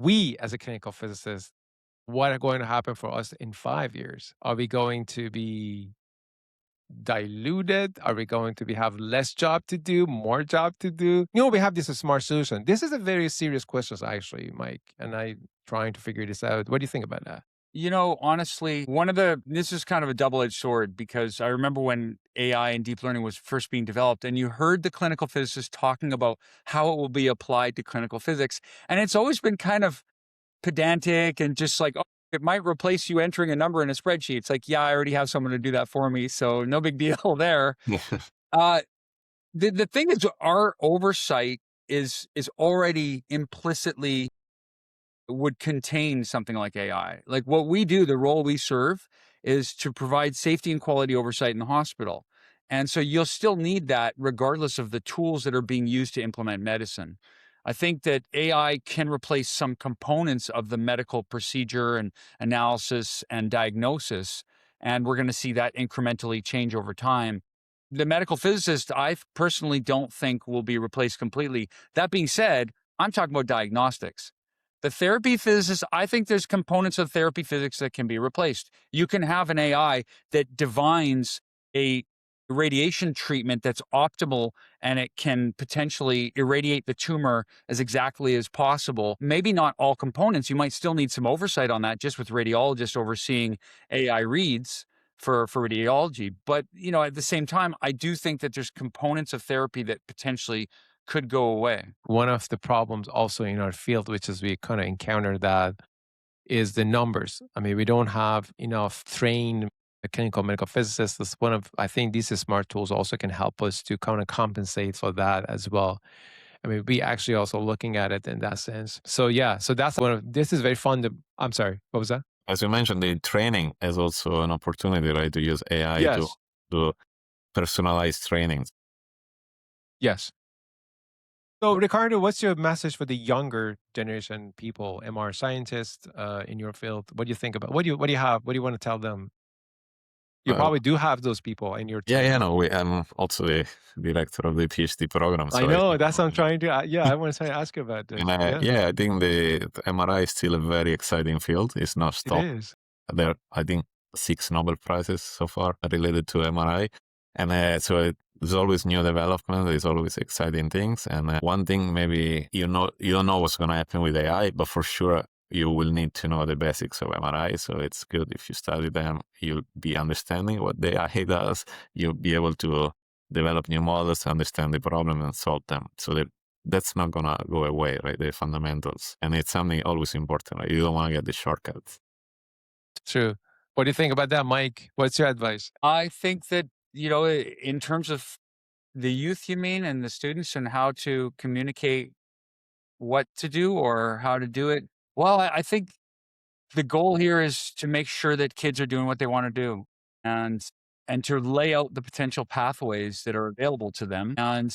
we as a clinical physicist, what are going to happen for us in 5 years? Are we going to be diluted? Are we going to be have less job to do, more job to do? We have this smart solution. This is a very serious question, actually, Mike, and I trying to figure this out. What do you think about that? Honestly, this is kind of a double-edged sword because I remember when AI and deep learning was first being developed, and you heard the clinical physicists talking about how it will be applied to clinical physics. And it's always been kind of pedantic and just like, oh, it might replace you entering a number in a spreadsheet. It's like, yeah, I already have someone to do that for me. So no big deal there. Uh, the thing is, our oversight is already implicitly would contain something like AI. Like what we do, the role we serve is to provide safety and quality oversight in the hospital. And so you'll still need that regardless of the tools that are being used to implement medicine. I think that AI can replace some components of the medical procedure and analysis and diagnosis. And we're going to see that incrementally change over time. The medical physicist, I personally don't think will be replaced completely. That being said, I'm talking about diagnostics. The therapy physicist, I think there's components of therapy physics that can be replaced. You can have an AI that divines a radiation treatment that's optimal and it can potentially irradiate the tumor as exactly as possible. Maybe not all components. You might still need some oversight on that just with radiologists overseeing AI reads for radiology. But, at the same time, I do think that there's components of therapy that potentially could go away. One of the problems also in our field, which is we kind of encounter that, is the numbers. I mean, we don't have enough trained clinical medical physicists. That's one of, I think these smart tools also can help us to kind of compensate for that as well. I mean, we actually also looking at it in that sense. So yeah, so that's one of, this is very fun to, I'm sorry, what was that? As you mentioned, the training is also an opportunity, right, to use AI to Yes, do personalized trainings. yes. So Ricardo, what's your message for the younger generation people, MR scientists in your field? What do you think about, what do you have? What do you want to tell them? You Uh, probably do have those people in your yeah, team. no, I'm also the director of the PhD program, I so I know, think, that's what I'm trying to yeah, I wanna try to ask you about this. and Yeah, yeah, I think the MRI is still a very exciting field. It's not it stopped. is. There, I think, 6 Nobel Prizes so far related to MRI, and there's always new development. There's always exciting things, and one thing maybe you don't know what's going to happen with AI, but for sure you will need to know the basics of MRI. So it's good if you study them. You'll be understanding what the AI does. You'll be able to develop new models, understand the problem, and solve them. So that's not gonna go away, right? The fundamentals, and it's something always important. Right? You don't want to get the shortcuts. True. What do you think about that, Mike? What's your advice? I think that, in terms of the youth, you mean, and the students and how to communicate what to do or how to do it. Well, I think the goal here is to make sure that kids are doing what they want to do and and to lay out the potential pathways that are available to them. And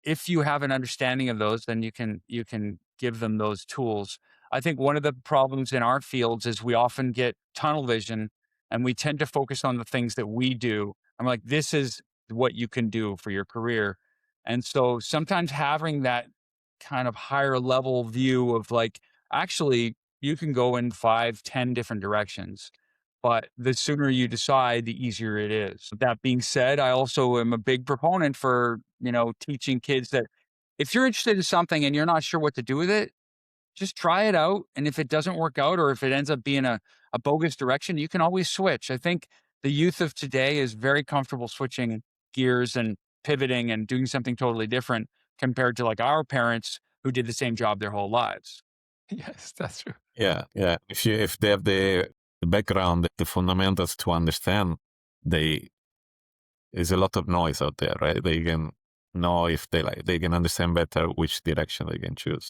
if you have an understanding of those, then you can give them those tools. I think one of the problems in our fields is we often get tunnel vision and we tend to focus on the things that we do. I'm like, this is what you can do for your career. And so sometimes having that kind of higher level view of like, actually, you can go in 5, 10 different directions. But the sooner you decide, the easier it is. That being said, I also am a big proponent for, teaching kids that if you're interested in something and you're not sure what to do with it, just try it out. And if it doesn't work out or if it ends up being a bogus direction, you can always switch. I think the youth of today is very comfortable switching gears and pivoting and doing something totally different compared to like our parents who did the same job their whole lives. Yes, that's true. Yeah, yeah. If they have the background, the fundamentals to understand, they there's a lot of noise out there, right? They can know if they can understand better which direction they can choose.